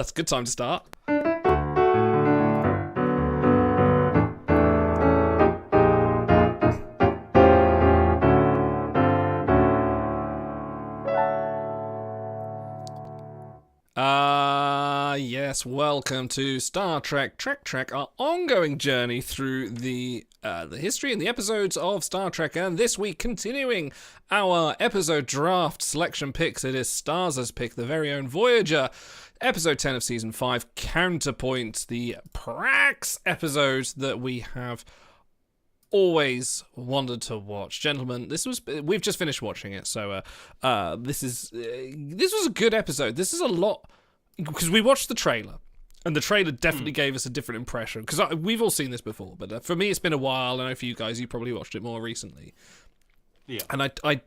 That's a good time to start. Yes, welcome to Star Trek Trek, our ongoing journey through the history and the episodes of Star Trek, and this week continuing our episode draft selection picks. It is Stars' pick, the very own Voyager, episode 10 of season 5, Counterpoint, the PRAX episode that we have always wanted to watch. Gentlemen, we've just finished watching it, so this was a good episode. This is a lot, because we watched the trailer, and the trailer definitely gave us a different impression, because we've all seen this before, but for me it's been a while. I know for you guys, you probably watched it more recently. Yeah. And I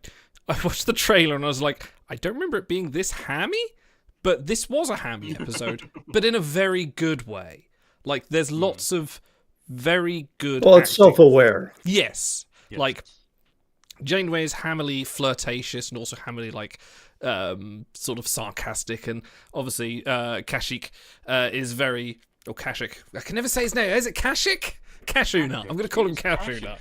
watched the trailer and I was like, I don't remember it being this hammy, but this was a hammy episode, but in a very good way. Like, there's lots of very good Well, it's acting. self-aware. Yes. Like, Janeway is hammily flirtatious and also hammily, like, sort of sarcastic, and obviously Kashyyyk is very... Or Kashyyyk. I can never say his name. Is it Kashyyyk? Kashuna. I'm going to call him Kashuna.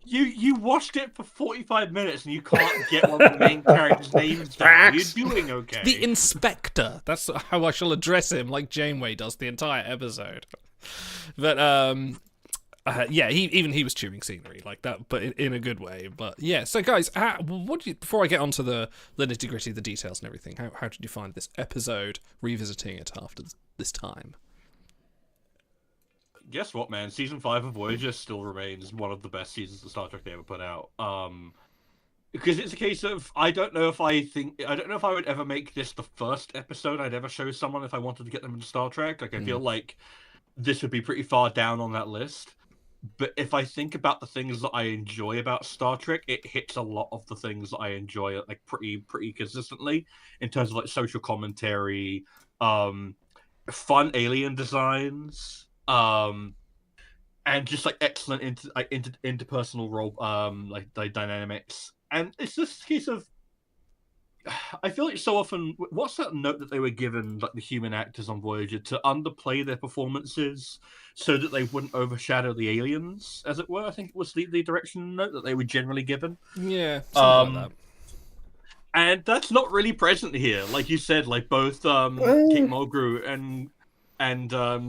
You watched it for 45 minutes and you can't get one of the main characters' names down. You're doing okay. The Inspector. That's how I shall address him, like Janeway does the entire episode. But he was chewing scenery like that, but in a good way. But yeah, so guys, before I get onto the nitty gritty, the details and everything, how did you find this episode, revisiting it after this time? Guess what, man? Season 5 of Voyager still remains one of the best seasons of Star Trek they ever put out. Because it's a case of, I don't know if I would ever make this the first episode I'd ever show someone if I wanted to get them into Star Trek. Like, I feel like this would be pretty far down on that list. But if I think about the things that I enjoy about Star Trek, it hits a lot of the things that I enjoy, like, pretty consistently, in terms of, like, social commentary, fun alien designs, and just, like, excellent interpersonal role, like dynamics. And it's just a case of, I feel like so often, what's that note that they were given, like the human actors on Voyager, to underplay their performances so that they wouldn't overshadow the aliens, as it were? I think it was the direction note that they were generally given. Yeah, something like that. And that's not really present here. Like you said, like both Kate Mulgrew and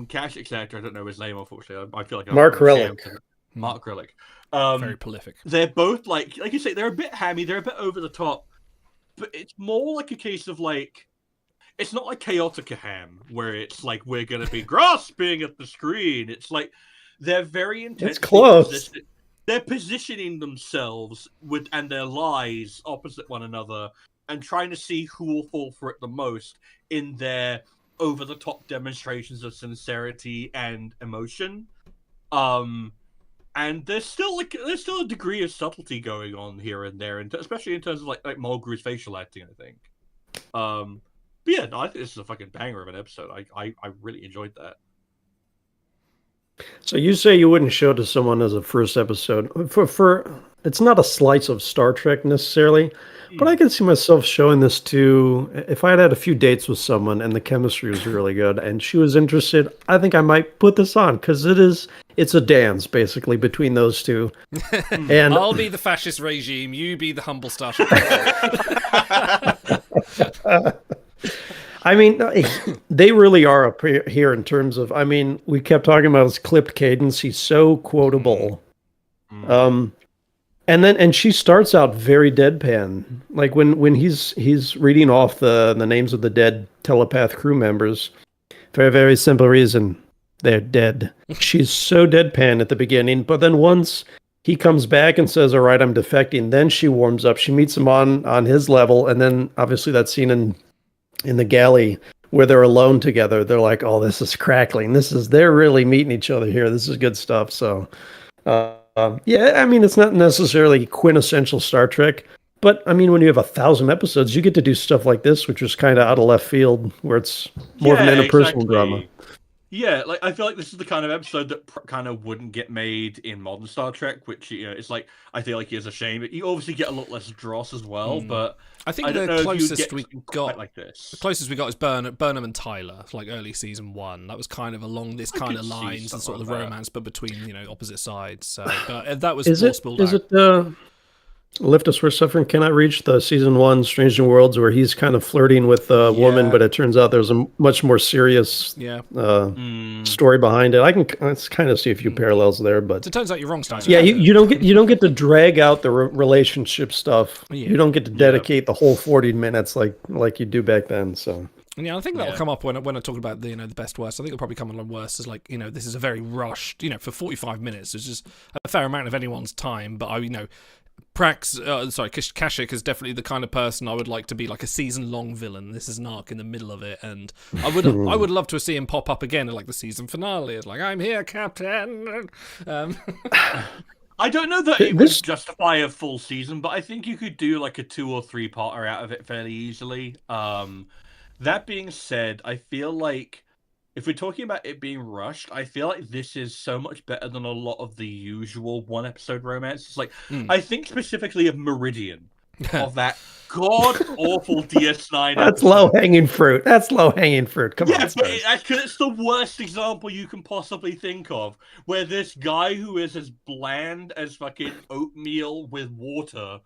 Kashyyyk's actor, I don't know his name, unfortunately. I feel like Mark Relic. Mark Relic. Very prolific. They're both like you say, they're a bit hammy, they're a bit over the top. But it's more like a case of, like, it's not like Chaotica Ham, where it's like, we're going to be grasping at the screen. It's like, they're very intense. It's close. They're positioning themselves and their lies opposite one another and trying to see who will fall for it the most in their over-the-top demonstrations of sincerity and emotion. And there's still a degree of subtlety going on here and there, and especially in terms of like Mulgrew's facial acting, I think. But yeah, no, I think this is a fucking banger of an episode. I really enjoyed that. So you say you wouldn't show it to someone as a first episode. For it's not a slice of Star Trek necessarily, but I can see myself showing this to, if I had a few dates with someone and the chemistry was really good and she was interested, I think I might put this on, because it's a dance basically between those two. And I'll be the fascist regime, you be the humble starship. I mean, they really are up here in terms of, I mean, we kept talking about his clipped cadence. He's so quotable. And she starts out very deadpan. Like when he's reading off the names of the dead telepath crew members, for a very simple reason, they're dead. She's so deadpan at the beginning, but then once he comes back and says, all right, I'm defecting, then she warms up. She meets him on his level, and then obviously that scene in the galley where they're alone together, they're like, oh, this is crackling. They're really meeting each other here. This is good stuff. So, yeah, I mean, it's not necessarily quintessential Star Trek, but I mean, when you have 1,000 episodes, you get to do stuff like this, which is kind of out of left field, where it's more of an interpersonal drama. Yeah, like I feel like this is the kind of episode that kind of wouldn't get made in modern Star Trek, which it's like I feel like is a shame. You obviously get a lot less dross as well, but I think I don't the know if you'd closest get we something got quite like this. The closest we got is Burnham and Tyler, like early season 1. That was kind of along this I kind could of see lines and something sort of like that. romance, but between opposite sides. So, but that was Is more it spilled is out. it Lift Us Where Suffering Cannot Reach, the season 1 Strange New Worlds, where he's kind of flirting with a woman, but it turns out there's a much more serious story behind it. I can kind of see a few parallels there, but It turns out you're wrong, Stein. yeah, you don't get to drag out the relationship stuff. Yeah. You don't get to dedicate the whole 40 minutes like you do back then. So Yeah, I think that'll come up when I talk about the best worst. I think it'll probably come along worst as like this is a very rushed for 45 minutes. It's just a fair amount of anyone's time. But Prax, Kashyyyk is definitely the kind of person I would like to be like a season-long villain. This is an arc in the middle of it, and I would love to see him pop up again in like the season finale. It's like, I'm here, Captain. I don't know that it would justify a full season, but I think you could do like a 2 or 3-parter out of it fairly easily. That being said, I feel like if we're talking about it being rushed, I feel like this is so much better than a lot of the usual one-episode romances. Like, I think specifically of Meridian, of that god-awful DS9 That's episode. low-hanging fruit. That's low-hanging fruit. Come on, yeah, but it's the worst example you can possibly think of, where this guy who is as bland as fucking oatmeal with water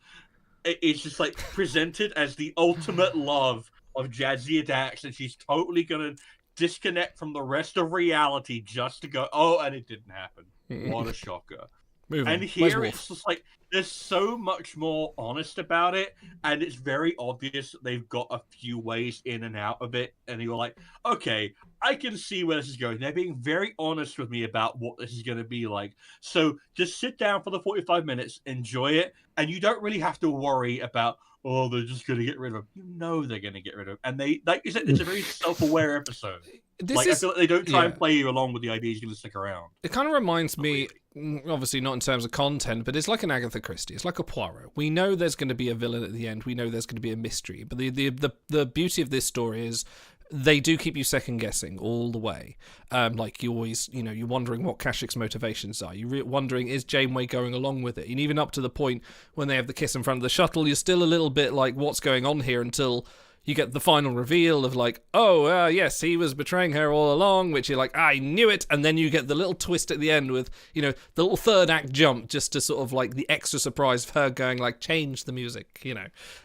is just, like, presented as the ultimate love of Jadzia Dax, and she's totally gonna disconnect from the rest of reality just to go, oh, and it didn't happen. What a shocker. And here it's just like, there's so much more honest about it, and it's very obvious that they've got a few ways in and out of it, and you're like, okay, I can see where this is going. They're being very honest with me about what this is going to be like. So just sit down for the 45 minutes, enjoy it, and you don't really have to worry about, oh, they're just going to get rid of him. You know they're going to get rid of him. And they, like you said, it's a very self-aware episode. I feel like they don't try and play you along with the idea he's going to stick around. It kind of reminds me, obviously not in terms of content, but it's like an Agatha Christie. It's like a Poirot. We know there's going to be a villain at the end. We know there's going to be a mystery. But the beauty of this story is they do keep you second guessing all the way. Like you always, you're wondering what Kashyyyk's motivations are. You're wondering, is Janeway going along with it? And even up to the point when they have the kiss in front of the shuttle, you're still a little bit like, what's going on here, until you get the final reveal of like, oh, yes, he was betraying her all along, which you're like, I knew it. And then you get the little twist at the end with, the little third act jump, just to sort of like the extra surprise of her going like, change the music,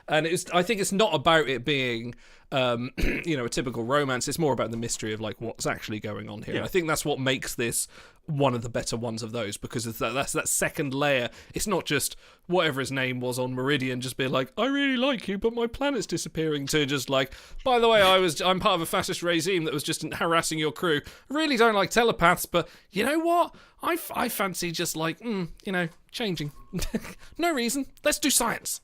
And I think it's not about it being, a typical romance. It's more about the mystery of like what's actually going on here. Yeah. And I think that's what makes this one of the better ones of those, because that's that second layer. It's not just whatever his name was on Meridian just being like, I really like you, but my planet's disappearing, to just like, by the way, I'm part of a fascist regime that was just harassing your crew. I really don't like telepaths, but you know what? I fancy just like, changing. No reason. Let's do science.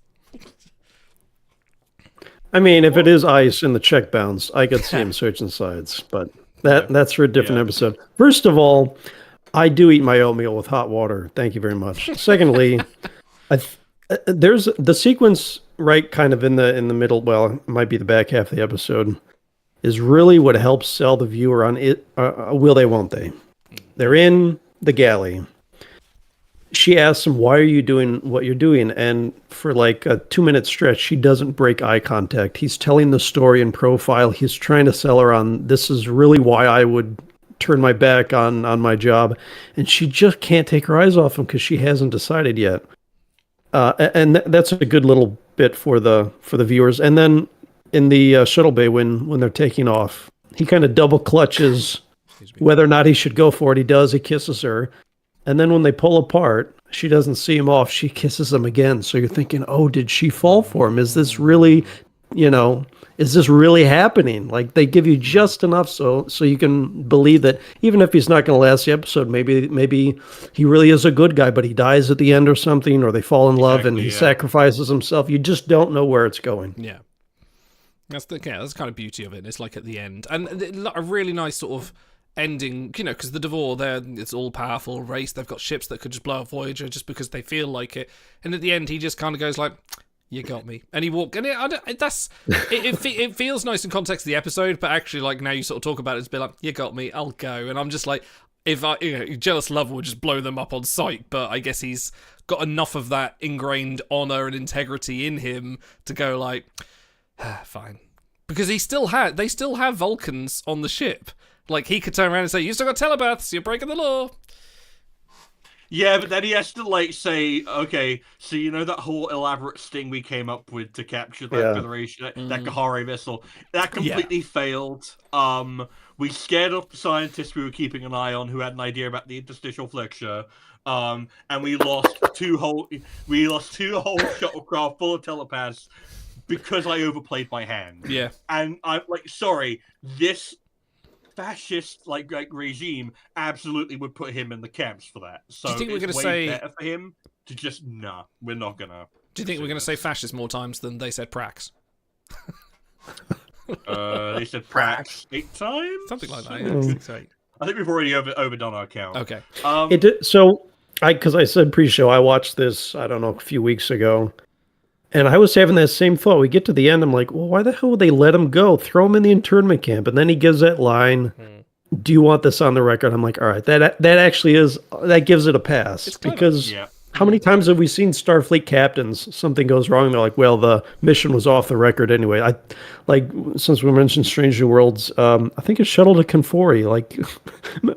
I mean, if it is ice in the check bounds, I could see him switching sides, but that's for a different episode. First of all, I do eat my oatmeal with hot water. Thank you very much. Secondly, there's the sequence right kind of in the middle. Well, it might be the back half of the episode, is really what helps sell the viewer on it. Will they? Won't they? They're in the galley. She asks him, why are you doing what you're doing? And for like a 2-minute stretch, she doesn't break eye contact. He's telling the story in profile. He's trying to sell her on, this is really why I would turn my back on my job. And she just can't take her eyes off him because she hasn't decided yet. And that's a good little bit for the viewers. And then in the shuttle bay, when they're taking off, he kind of double clutches whether or not he should go for it. He does. He kisses her. And then when they pull apart, she doesn't see him off. She kisses him again. So you're thinking, oh, did she fall for him? Is this really, is this really happening? Like, they give you just enough so you can believe that even if he's not going to last the episode, maybe he really is a good guy, but he dies at the end or something, or they fall in love and he sacrifices himself. You just don't know where it's going. Yeah. That's the kind of beauty of it. It's like at the end. And a really nice sort of ending, because the Devore, it's all-powerful race. They've got ships that could just blow up Voyager just because they feel like it. And at the end, he just kind of goes like, You got me. And he walked, and it feels nice in context of the episode, but actually, like, now you sort of talk about it, it's a bit like, you got me, I'll go. And I'm just like, if jealous love would just blow them up on sight, but I guess he's got enough of that ingrained honor and integrity in him to go like, fine. Because they still have Vulcans on the ship. Like, he could turn around and say, you still got telepaths, you're breaking the law. Yeah, but then he has to, like, say, okay, so you know that whole elaborate sting we came up with to capture that Federation, that Kahari vessel, that completely failed. We scared off the scientists we were keeping an eye on who had an idea about the interstitial flexure, and we lost two whole shuttlecraft full of telepaths because I overplayed my hand. Yeah. And I'm like, sorry, this fascist like regime absolutely would put him in the camps for that. So do you think we're it's gonna way say better for him to just we're not gonna. Do you think we're gonna say fascist more times than they said prax? They said prax 8 times, something like that. Yeah. I think we've already overdone our count. Okay. Because I said pre-show, I watched this, I don't know, a few weeks ago, and I was having that same thought. We get to the end, I'm like, well, why the hell would they let him go? Throw him in the internment camp. And then he gives that line, do you want this on the record? I'm like, all right, that gives it a pass. Because how many times have we seen Starfleet captains, something goes wrong, they're like, well, the mission was off the record anyway. Since we mentioned Strange New Worlds, I think it's Shuttle to Confori. Like,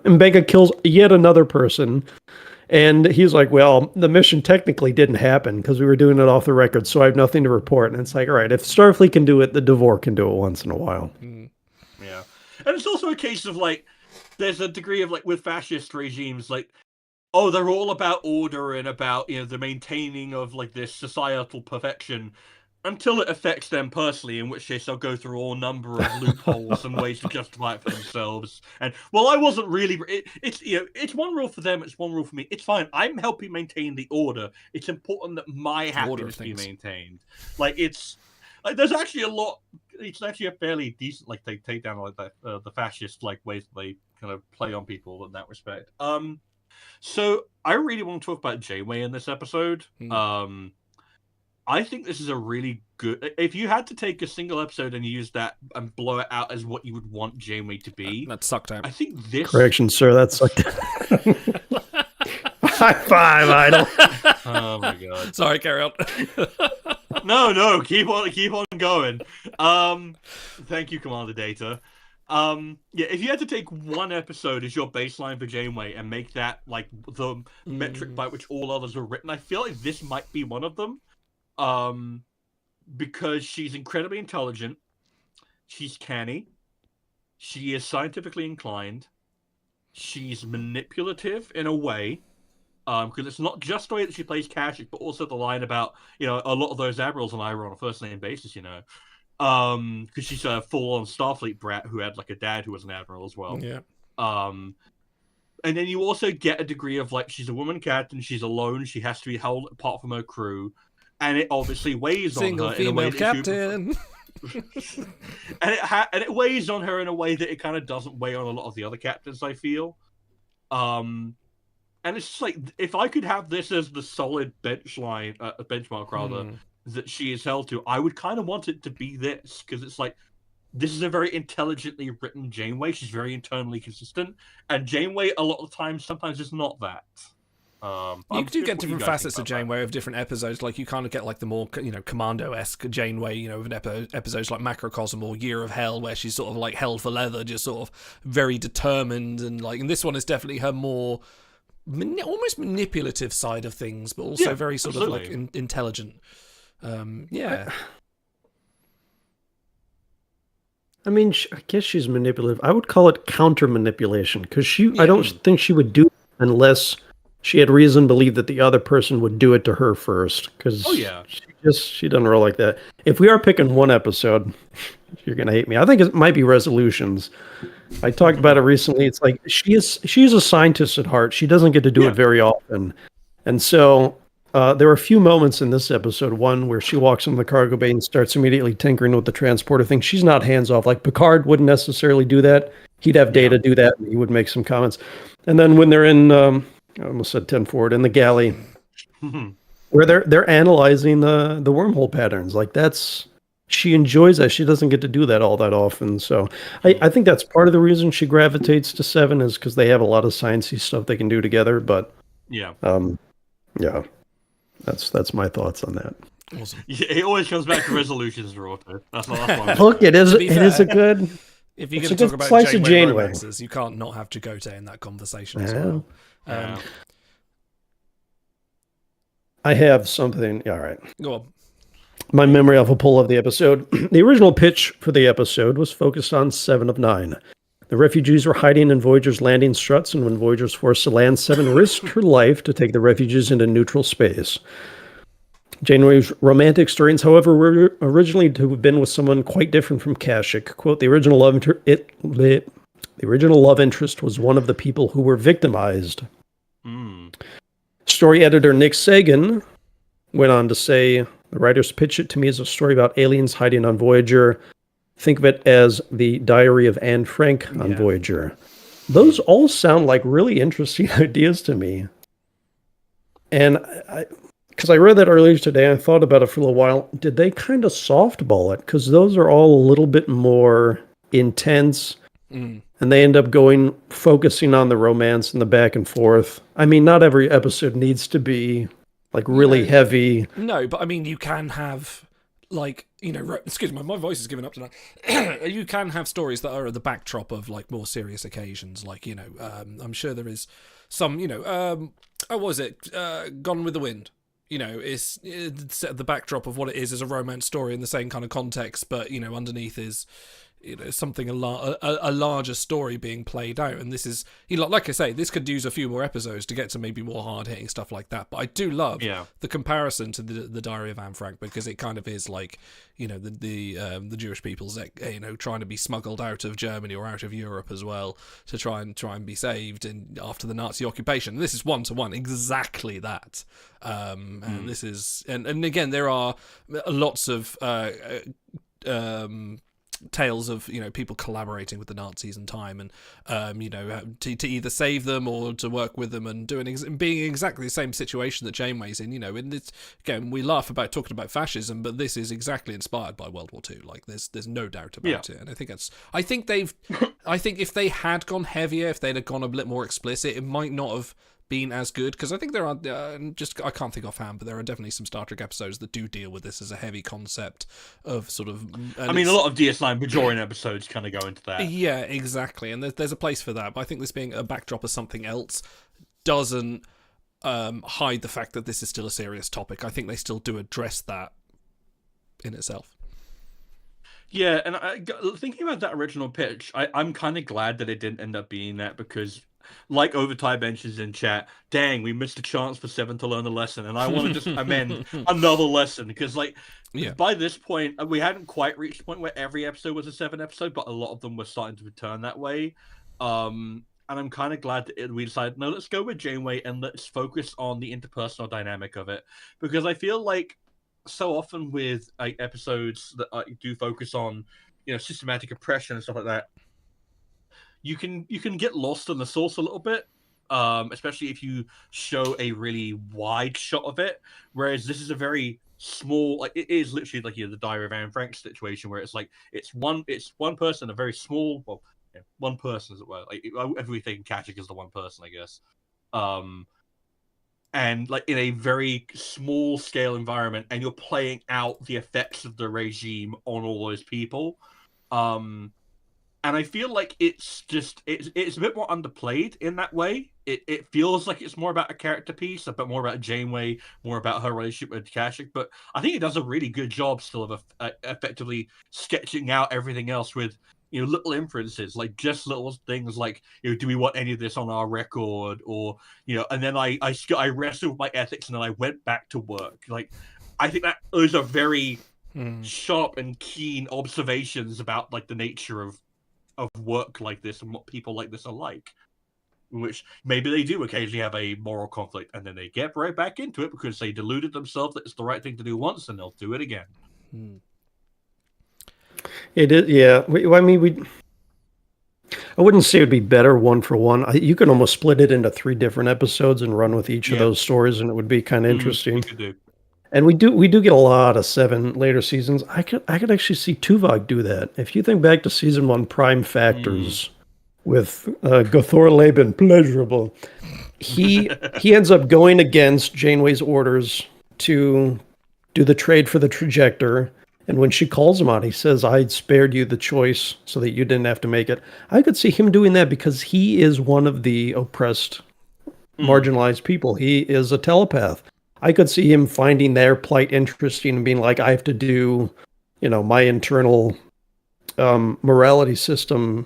M'Benga kills yet another person. And he's like, well, the mission technically didn't happen because we were doing it off the record, so I have nothing to report. And it's like, all right, if Starfleet can do it, the Devore can do it once in a while. Yeah. And it's also a case of, like, there's a degree of, like, with fascist regimes, like, oh, they're all about order and about, the maintaining of, like, this societal perfection until it affects them personally, in which case they'll go through all number of loopholes and ways to justify it for themselves. And, well, I wasn't really... It's one rule for them, it's one rule for me. It's fine. I'm helping maintain the order. It's important that my happiness be maintained. Like, it's... Like, there's actually a lot... It's actually a fairly decent, like, they take down, like, the fascist, like, ways that they kind of play on people in that respect. So, I really want to talk about Janeway in this episode. I think this is a really good... If you had to take a single episode and use that and blow it out as what you would want Janeway to be... That sucked out. I think this... Correction, sir, that sucked. High five, Idol. Oh my god. Sorry, carry on. No, keep on going. Thank you, Commander Data. If you had to take one episode as your baseline for Janeway and make that like the metric by which all others were written, I feel like this might be one of them. Because she's incredibly intelligent, she's canny, she is scientifically inclined, she's manipulative in a way, because it's not just the way that she plays Kashyyyk, but also the line about, a lot of those admirals and I were on a first-name basis, because she's a full-on Starfleet brat who had, like, a dad who was an admiral as well. Yeah. And then you also get a degree of, like, she's a woman captain, she's alone, she has to be held apart from her crew, and it obviously weighs on her in a way that captain. and it weighs on her in a way that it kind of doesn't weigh on a lot of the other captains, I feel. And it's just like, if I could have this as the solid benchmark rather that she is held to, I would kind of want it to be this, because it's like, this is a very intelligently written Janeway. She's very internally consistent, and Janeway a lot of the time sometimes is not that. You do get different facets of Janeway of different episodes. Like, you kind of get like the more Commando-esque Janeway, with episodes like Macrocosm or Year of Hell, where she's sort of like held for leather, just sort of very determined, and this one is definitely her more almost manipulative side of things, but also very sort of like intelligent. I mean, I guess she's manipulative. I would call it counter manipulation, because I don't think she would do it unless she had reason to believe that the other person would do it to her first. Because she doesn't roll like that. If we are picking one episode, you're gonna hate me. I think it might be Resolutions. I talked about it recently. It's like she's a scientist at heart. She doesn't get to do it very often, and so. There were a few moments in this episode, one where she walks into the cargo bay and starts immediately tinkering with the transporter thing. She's not hands-off. Like, Picard wouldn't necessarily do that. He'd have Data do that, and he would make some comments. And then when they're in, I almost said 10 forward, in the galley, where they're analyzing the wormhole patterns. Like she enjoys that. She doesn't get to do that all that often. So I think that's part of the reason she gravitates to Seven is because they have a lot of sciencey stuff they can do together. But Yeah. Yeah, that's my thoughts on that. Awesome. Yeah, it always comes back to resolutions, Roto. That's the last one. Look, it is To be a fair, good. If you're It's going a to talk good about slice of Janeway Janeway. romances, you can't not have Chakotay in that conversation as Yeah. well. Yeah. I have something. All right. Go on. My memory of a pull of the episode. The original pitch for the episode was focused on 7 of 9. The refugees were hiding in Voyager's landing struts, and when Voyager's forced to land, 7 risked her life to take the refugees into neutral space. Janeway's romantic stories, however, were originally to have been with someone quite different from Kashyyyk. Quote, the original love interest was one of the people who were victimized. Story editor Nick Sagan went on to say, the writers pitched it to me as a story about aliens hiding on Voyager. Think of it as the Diary of Anne Frank on Voyager. Those all sound like really interesting ideas to me. And because I read that earlier today, I thought about it for a little while. Did they kind of softball it? Because those are all a little bit more intense. And they end up focusing on the romance and the back and forth. I mean, not every episode needs to be like really heavy. No, but I mean, you can have like, excuse me, my voice is giving up tonight. You can have stories that are at the backdrop of like more serious occasions. Like, I'm sure there is some, what was it? Gone with the Wind. It's set at the backdrop of what it is as a romance story in the same kind of context, but, underneath is, something a larger story being played out. And this is, like I say, this could use a few more episodes to get to maybe more hard-hitting stuff like that. But I do love the comparison to the Diary of Anne Frank, because it kind of is like, the Jewish people's, trying to be smuggled out of Germany or out of Europe as well to try and be saved after the Nazi occupation. This is one-to-one exactly that. And this is, and again, there are lots of tales of people collaborating with the Nazis in time, and to either save them or to work with them, and being exactly the same situation that Janeway's in. And it's, again, we laugh about talking about fascism, but this is exactly inspired by World War II. Like there's no doubt about it. And I think if they had gone heavier, if they'd have gone a bit more explicit, it might not have been as good, because I think there are I can't think offhand, but there are definitely some Star Trek episodes that do deal with this as a heavy concept of sort of. I mean, a lot of DS9 Bajoran episodes kind of go into that. Yeah, exactly, and there's a place for that. But I think this being a backdrop of something else doesn't hide the fact that this is still a serious topic. I think they still do address that in itself. Yeah, and thinking about that original pitch, I'm kind of glad that it didn't end up being that, because, like Overtime mentions in chat, dang, we missed a chance for 7 to learn a lesson, and I want to just amend another lesson, because by this point we hadn't quite reached the point where every episode was a 7 episode, but a lot of them were starting to return that way. And I'm kind of glad that we decided, no, let's go with Janeway and let's focus on the interpersonal dynamic of it, because I feel like so often with episodes that do focus on systematic oppression and stuff like that, you can get lost in the source a little bit, especially if you show a really wide shot of it. Whereas this is a very small, it is literally like the Diary of Anne Frank situation, where it's like it's one person, a very small, one person as it were. Like everything Kashyyyk is the one person, I guess. And like in a very small scale environment, and you're playing out the effects of the regime on all those people. And I feel like it's a bit more underplayed in that way. It feels like it's more about a character piece, a bit more about Janeway, more about her relationship with Kashyyyk. But I think it does a really good job still of effectively sketching out everything else with little inferences, like just little things like do we want any of this on our record, or and then I wrestled with my ethics, and then I went back to work. Like I think that those are very sharp and keen observations about like the nature of work like this and what people like this are like, which maybe they do occasionally have a moral conflict, and then they get right back into it because they deluded themselves that it's the right thing to do once, and they'll do it again. It is, yeah. I wouldn't say it would be better one for one. You could almost split it into 3 different episodes and run with each of those stories, and it would be kind of interesting. You could do, And we do get a lot of 7 later seasons. I could actually see Tuvok do that. If you think back to season 1 Prime Factors with Gothor Laban, pleasurable. He ends up going against Janeway's orders to do the trade for the trajector. And when she calls him out, he says, I spared you the choice so that you didn't have to make it. I could see him doing that because he is one of the oppressed, marginalized people. He is a telepath. I could see him finding their plight interesting and being like, I have to do, my internal morality system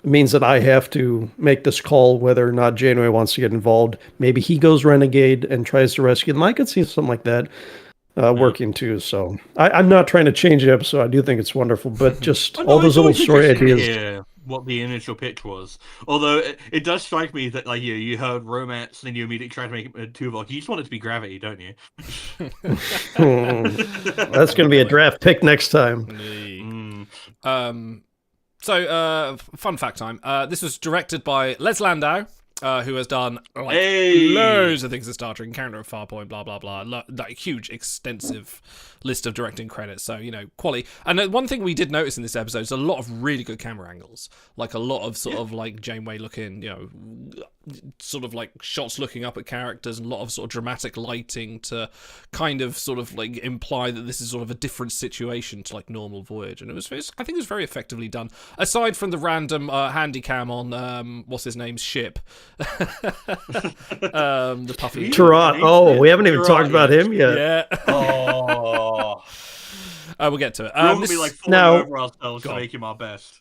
means that I have to make this call whether or not Janeway wants to get involved. Maybe he goes renegade and tries to rescue them. I could see something like that working too. So I'm not trying to change the episode. I do think it's wonderful, but just all those little story ideas. Yeah, what the initial pitch was. Although it does strike me that you heard romance and then you immediately tried to make it Tuvok. You just want it to be gravity, don't you? That's going to be a draft pick next time. So, fun fact time. This was directed by Les Landau, who has done loads of things in Star Trek, Encounter at Farpoint, blah, blah, blah. Like huge, extensive list of directing credits. So, quality. And one thing we did notice in this episode is a lot of really good camera angles. Like a lot of sort of like Janeway looking, sort of like shots looking up at characters, and a lot of sort of dramatic lighting to kind of sort of like imply that this is sort of a different situation to like normal Voyager. And I think it was very effectively done. Aside from the random handy cam on what's his name's ship, the puffy Tarot. Oh, we haven't even talked about him yet. Yeah. Oh, we'll get to it. we'll be like falling over ourselves to make him our best.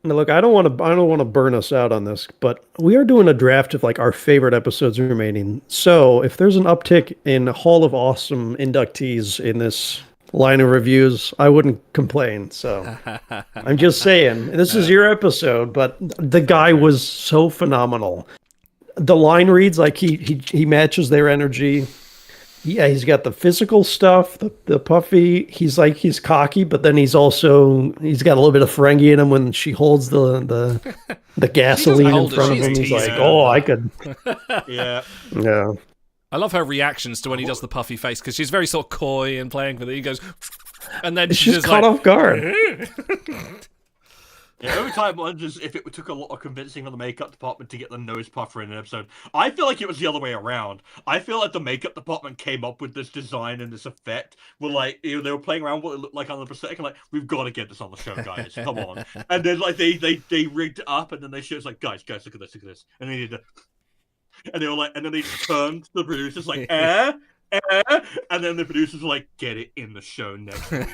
Now, look, I don't want to burn us out on this, but we are doing a draft of like our favorite episodes remaining. So if there's an uptick in Hall of Awesome inductees in this line of reviews, I wouldn't complain. So I'm just saying, this is your episode, but the guy was so phenomenal. The line reads like he matches their energy. Yeah, he's got the physical stuff, the puffy. He's cocky, but then he's got a little bit of Ferengi in him when she holds the gasoline in front of him. He's like, I could. Yeah. Yeah. I love her reactions to when he does the puffy face, because she's very sort of coy and playing with it. He goes, and then she's just caught off guard. Yeah, every time I wonders if it took a lot of convincing on the makeup department to get the nose puffer in an episode. I feel like it was the other way around. I feel like the makeup department came up with this design and this effect. Were like, they were playing around with what it looked like on the prosthetic, and like, we've got to get this on the show, guys. Come on. And then like they rigged it up, and then they showed us like, guys, look at this, and they did it. And they were like, and then they turned to the producers like, and then the producers were like, get it in the show next week.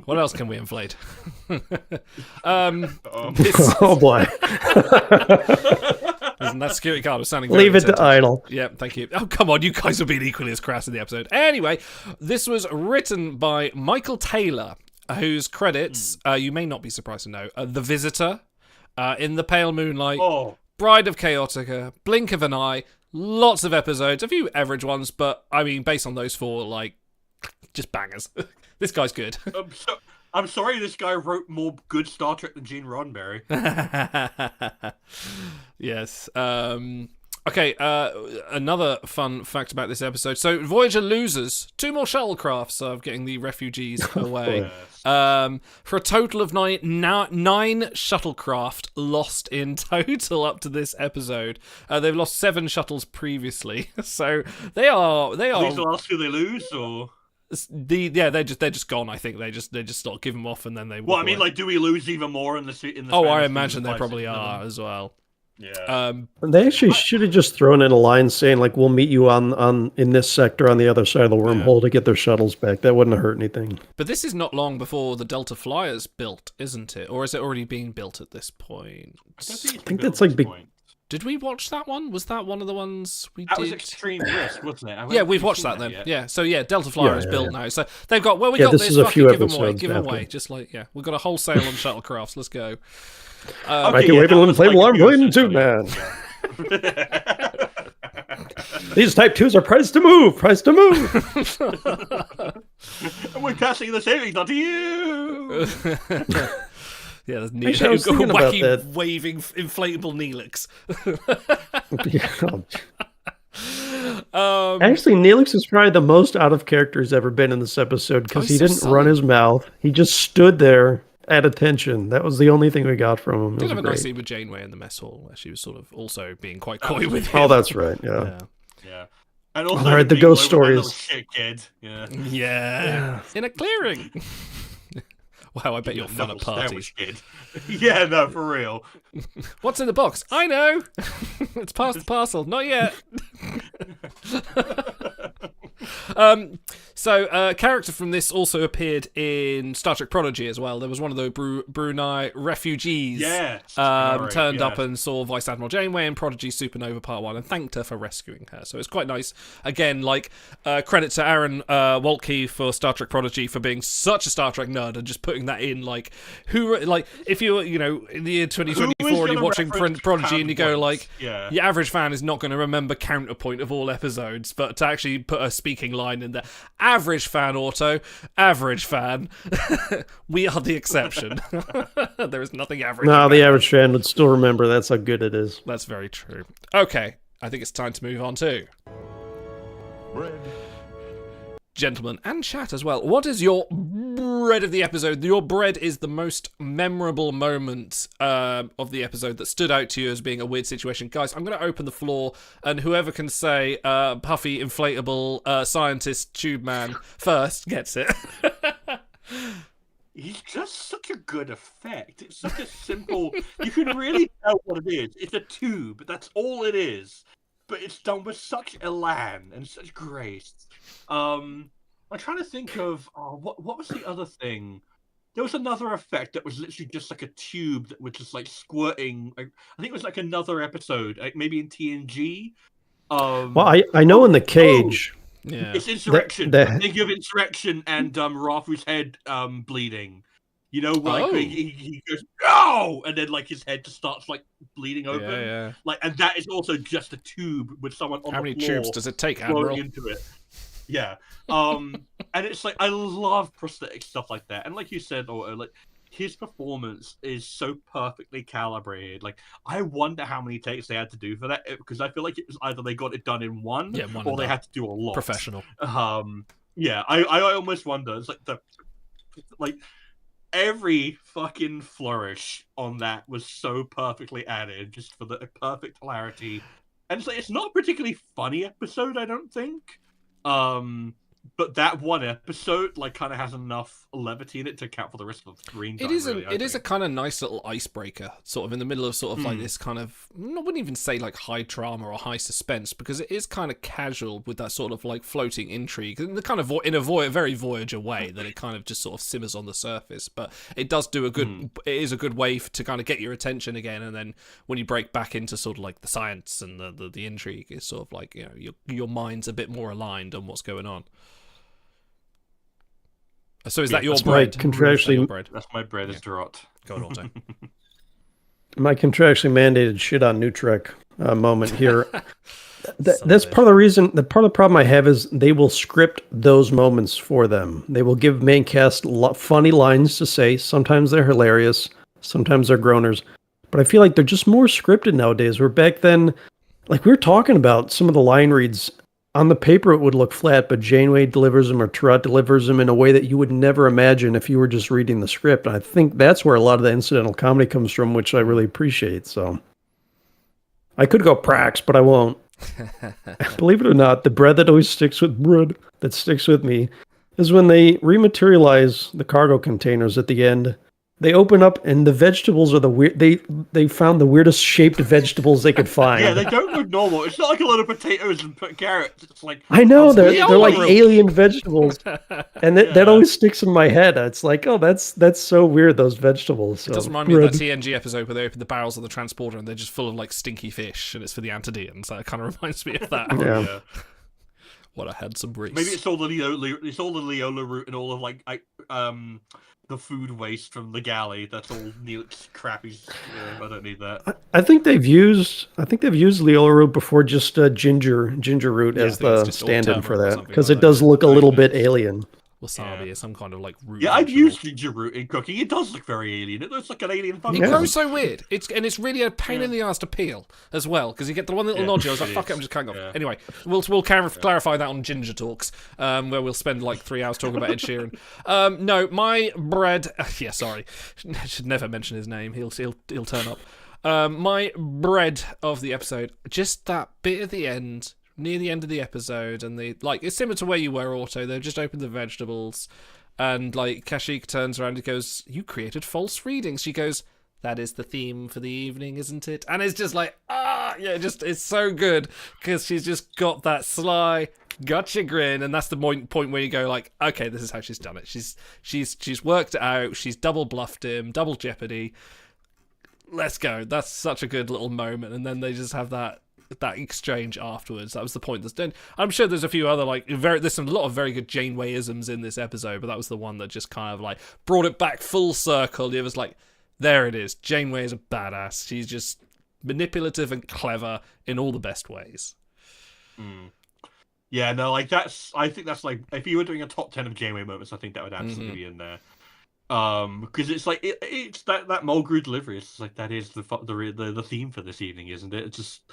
What else can we inflate? Oh boy. That security card was sounding Leave it to Idle. Yeah, thank you. Oh, come on, you guys are being equally as crass in the episode. Anyway, this was written by Michael Taylor, whose credits, you may not be surprised to know, The Visitor, In the Pale Moonlight, Bride of Chaotica, Blink of an Eye, lots of episodes, a few average ones, but I mean, based on those 4, like, just bangers. This guy's good. I'm sorry this guy wrote more good Star Trek than Gene Roddenberry. Yes. Okay, another fun fact about this episode. So Voyager loses 2 more shuttlecrafts of getting the refugees away. For a total of 9 shuttlecraft lost in total up to this episode. They've lost 7 shuttles previously. So they are. These last 2 they lose, or? They're just gone. I think they just start giving them off, and then they. Well, I mean, like, do we lose even more in the? Oh, I imagine they probably are as well. Yeah. They actually should have just thrown in a line saying like, "We'll meet you on in this sector on the other side of the wormhole to get their shuttles back." That wouldn't have hurt anything. But this is not long before the Delta Flyer's built, isn't it? Or is it already being built at this point? I think that's like big. Did we watch that one? Was that one of the ones we did? That was Extreme Risk, wasn't it? Yeah, we've watched that then. Yeah, so Delta Flyer is built now. So they've got, we got this. Is a few give them away. episodes Give them after. away. Just like, we've got a wholesale on shuttlecrafts. Let's go. Microwave and inflatable arm going into man. These Type 2s are priced to move. And we're passing the savings on to you. Yeah, there's Actually, I was thinking about wacky that. waving inflatable Neelix. Actually, Neelix is probably the most out of character he's ever been in this episode because he he's so didn't sullen. run his mouth. He just stood there at attention. That was the only thing we got from him. It Did was have a great. nice scene with Janeway in the mess hall where she was sort of also being quite coy with him. Oh, that's right. Yeah. Yeah. And also, All right, the being ghost over that little stories. shit kid. Yeah. Yeah. In a clearing. Wow, I bet you're fun at Knuckles parties. sandwich kid. Yeah, no, for real. What's in the box? I know. It's past the parcel. Not yet. So, character from this also appeared in Star Trek Prodigy as well. There was one of the Brunei refugees turned up and saw Vice Admiral Janeway in Prodigy Supernova Part 1 and thanked her for rescuing her. So it's quite nice. Again, credit to Aaron Waltke for Star Trek Prodigy for being such a Star Trek nerd and just putting that in, if you're, in the year 2024 and you're watching Prodigy and you go, your average fan is not going to remember Counterpoint of all episodes, but to actually put a speaking line in there. Average fan, Auto. Average fan. We are the exception. There is nothing average. No, the average fan would still remember. That's how good it is. That's very true. Okay, I think it's time to move on to... Bread. Gentlemen, and chat as well. What is your bread of the episode? Your bread is the most memorable moment of the episode that stood out to you as being a weird situation. Guys, I'm going to open the floor, and whoever can say puffy, inflatable, scientist, tube man first gets it. He's just such a good effect. It's such a simple... You can really tell what it is. It's a tube. That's all it is. But it's done with such elan and such grace. I'm trying to think of what was the other thing? There was another effect that was literally just like a tube that was just squirting. I think it was another episode, maybe in TNG. Well, I know in the cage. Yeah, it's Insurrection. Think of Insurrection and Rafu's head bleeding. He goes, no! And then his head just starts bleeding open. Yeah. And that is also just a tube with someone on the floor. How many tubes does it take, flowing Admiral? into it. Yeah. And it's I love prosthetic stuff like that. And like you said, Otto, his performance is so perfectly calibrated. I wonder how many takes they had to do for that, because I feel like it was either they got it done in one or they had to do a lot. Professional. Yeah, I almost wonder. It's every fucking flourish on that was so perfectly added, just for the perfect clarity. And it's not a particularly funny episode, I don't think. But that one episode kind of has enough levity in it to account for the rest of the screen time. It is a kind of nice little icebreaker, sort of in the middle of this kind of, I wouldn't even say high drama or high suspense, because it is kind of casual with that sort of floating intrigue in the kind of in a very Voyager way that it kind of just sort of simmers on the surface. But it does do a good. It is a good way to kind of get your attention again, and then when you break back into sort of the science and the intrigue, is sort of your mind's a bit more aligned on what's going on. So is that your bread? That's my bread is Drott. Go on, Auto. My contractually mandated shit on New Trek moment here. That's part of the reason. Part of the problem I have is they will script those moments for them. They will give main cast funny lines to say. Sometimes they're hilarious. Sometimes they're groaners. But I feel like they're just more scripted nowadays. Where back then, we were talking about some of the line reads. On the paper, it would look flat, but Janeway delivers them or Turat delivers them in a way that you would never imagine if you were just reading the script. And I think that's where a lot of the incidental comedy comes from, which I really appreciate. So I could go Prax, but I won't. Believe it or not, the bread that always sticks with me is when they rematerialize the cargo containers at the end. They open up and the vegetables are the weird. They found the weirdest shaped vegetables they could find. Yeah, they don't look normal. It's not like a lot of potatoes and carrots. It's I know they're like alien vegetables, and that always sticks in my head. It's that's so weird. Those vegetables. So. It does remind me of that TNG episode where they open the barrels of the transporter and they're just full of stinky fish, and it's for the Antideans. That kind of reminds me of that. Yeah. What a handsome breeze. Maybe it's all the Leola route and all of the food waste from the galley. That's all Neelix crappy. I don't need that. I think they've used Leola root before, just ginger root as the stand-in for that, because it does look a little bit alien. wasabi or some kind of like root. Yeah, I've vegetable. used ginger root in cooking. It does look very alien. It looks like an alien It fungus. grows so weird. It's really a pain in the ass to peel as well because you get the one little nodule. I was like, fuck it, I'm just cutting off. Yeah. Anyway, we'll clarify that on Ginger Talks, where we'll spend like 3 hours talking about Ed Sheeran. No, my bread. Yeah, sorry, I should never mention his name. He'll turn up. My bread of the episode, just that bit at the end, near the end of the episode, and it's similar to where you were, Auto. They've just opened the vegetables. And, like, Kashyyyk turns around and goes, you created false readings. She goes, that is the theme for the evening, isn't it? And it's just like, it's so good. Because she's just got that sly, gotcha grin. And that's the point where you go, like, okay, this is how she's done it. She's worked it out. She's double bluffed him, double jeopardy. Let's go. That's such a good little moment. And then they just have that exchange afterwards. That was the point that's done. I'm sure there's a few other there's a lot of very good Janeway-isms in this episode, but that was the one that just kind of like brought it back full circle. It was like, there it is. Janeway is a badass. She's just manipulative and clever in all the best ways. Yeah, no, I think that's like, if you were doing a top 10 of Janeway moments, I think that would absolutely be in there. Because it's like it's that Mulgrew delivery. It's like that is the theme for this evening, isn't it? It's just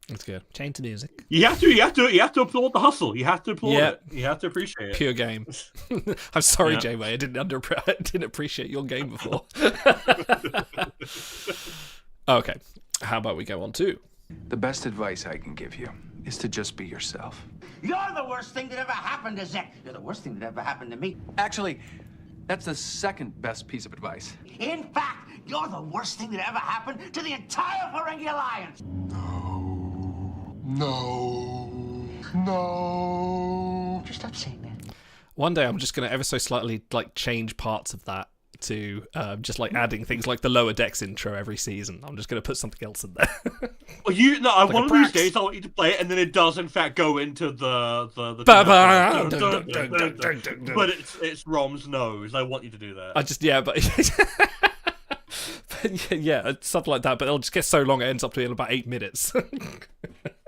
That's good. Change to music. you have to applaud the hustle. You have to applaud it. You have to appreciate it. Pure game. I'm sorry, Yeah. Janeway. I didn't appreciate your game before. Okay, how about we go on to The best advice I can give you is to just be yourself. You're the worst thing that ever happened to Zek. You're the worst thing that ever happened to me. Actually, that's the second best piece of advice. In fact, you're the worst thing that ever happened to the entire Ferengi Alliance. No. Just stop saying that. one day I'm just going to ever so slightly like change parts of that to just like adding things like the Lower Decks intro every season. I'm just going to put something else in there. Well, one of these days I want you to play it, and then it does in fact go into the but it's Rom's nose. I want you to do that. I just but yeah, something like that. But it'll just get so long it ends up being about 8 minutes.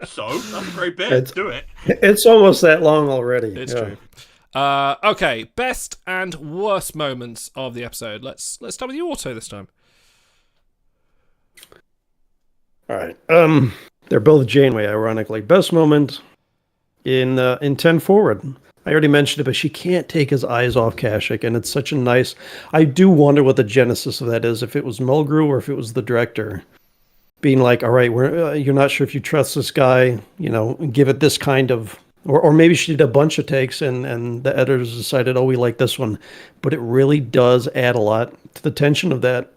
So that's a great bit. It's- Do it. It's almost that long already. It's Yeah. true. Okay, best and worst moments of the episode. Let's start with you, Auto, this time. All right. They're both Janeway, ironically. Best moment in 10 Forward. I already mentioned it, but she can't take his eyes off Kashyyyk, and it's such a nice. I do wonder what the genesis of that is. If it was Mulgrew or if it was the director being like, "All right, you're not sure if you trust this guy. You know, give it this kind of." Or maybe she did a bunch of takes and the editors decided, oh, we like this one. But it really does add a lot to the tension of that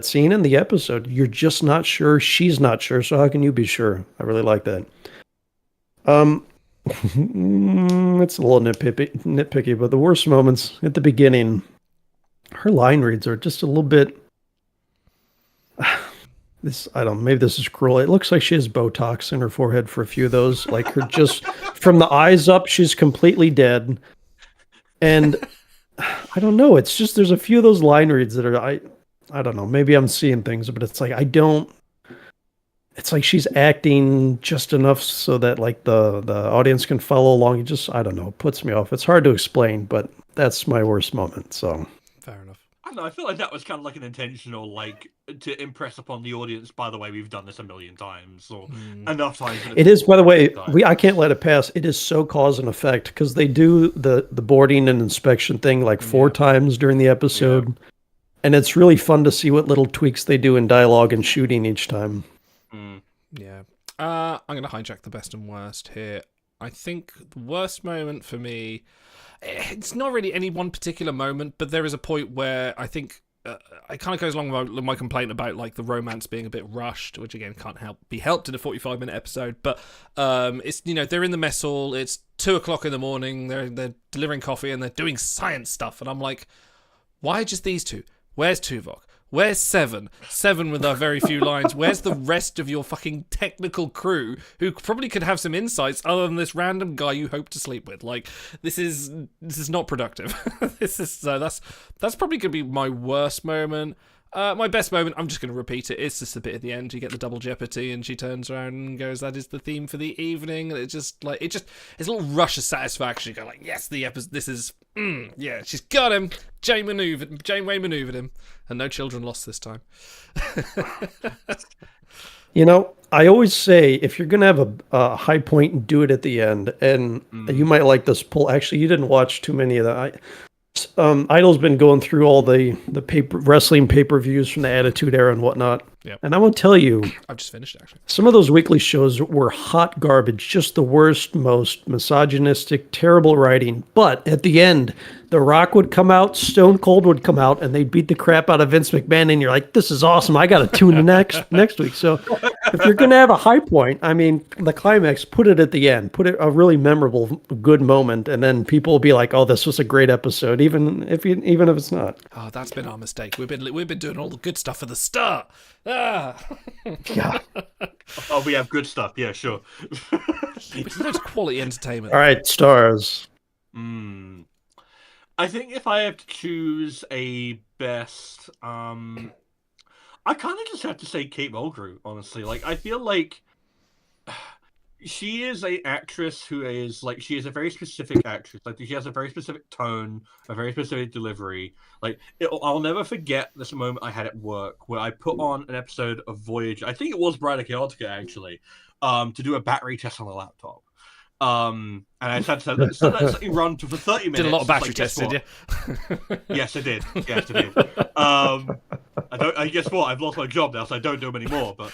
scene in the episode. You're just not sure. She's not sure. So how can you be sure? I really like that. It's a little nitpicky, but the worst moments at the beginning, her line reads are just a little bit... maybe this is cruel. It looks like she has Botox in her forehead for a few of those. Like her just from the eyes up, she's completely dead. And I don't know. It's just there's a few of those line reads that are I don't know. Maybe I'm seeing things, but it's like it's like she's acting just enough so that like the audience can follow along. It just I don't know. It puts me off. It's hard to explain, but that's my worst moment. So Fair enough. I don't know. I feel like that was kind of like an intentional, like, to impress upon the audience. By the way, we've done this a million times, or enough times. it is, by the way, I can't let it pass. It is so cause and effect because they do the boarding and inspection thing like 4 times during the episode, and it's really fun to see what little tweaks they do in dialogue and shooting each time. Yeah. I'm going to hijack the best and worst here. I think the worst moment for me, it's not really any one particular moment, but there is a point where I think it kind of goes along with my complaint about like the romance being a bit rushed, which again can't be helped in a 45-minute episode. But it's they're in the mess hall. It's 2:00 in the morning. They're delivering coffee and they're doing science stuff, and I'm like, why just these two? Where's Tuvok? Where's Seven? Seven with our very few lines. Where's the rest of your fucking technical crew who probably could have some insights other than this random guy you hope to sleep with? Like, this is not productive. That's probably gonna be my worst moment. My best moment, I'm just going to repeat it. It's just the bit at the end. You get the double jeopardy, and she turns around and goes, "That is the theme for the evening." And it's just like it's a little rush of satisfaction. You go like, "Yes, the episode. This is, yeah, she's got him." Janeway maneuvered him, and no children lost this time. I always say if you're gonna have a high point, do it at the end. And you might like this pull. Actually, you didn't watch too many of that. Idol's been going through all the wrestling pay-per-views from the Attitude Era and whatnot. Yep. And I want to tell you, I've just finished actually. some of those weekly shows were hot garbage, just the worst, most misogynistic, terrible writing. But at the end, The Rock would come out, Stone Cold would come out, and they'd beat the crap out of Vince McMahon, and you're like, this is awesome. I got to tune in next week. So if you're going to have a high point, I mean, the climax, put it at the end. Put it a really memorable, good moment, and then people will be like, oh, this was a great episode, even if it's not. Oh, that's been our mistake. We've been doing all the good stuff at the start. Ah. Yeah. Oh, we have good stuff. Yeah, sure. There's quality entertainment. All right, stars. I think if I have to choose a best, I kind of just have to say Kate Mulgrew, honestly. Like, I feel like she is an actress who is, like, she is a very specific actress. Like, she has a very specific tone, a very specific delivery. Like, I'll never forget this moment I had at work where I put on an episode of Voyager. I think it was Bride of Chaotica, actually, to do a battery test on a laptop. And I had to let something run for 30 minutes. Did a lot of battery like, tests, did you? Yes, I did. Yes, I did. I guess what? I've lost my job now, so I don't do them anymore. But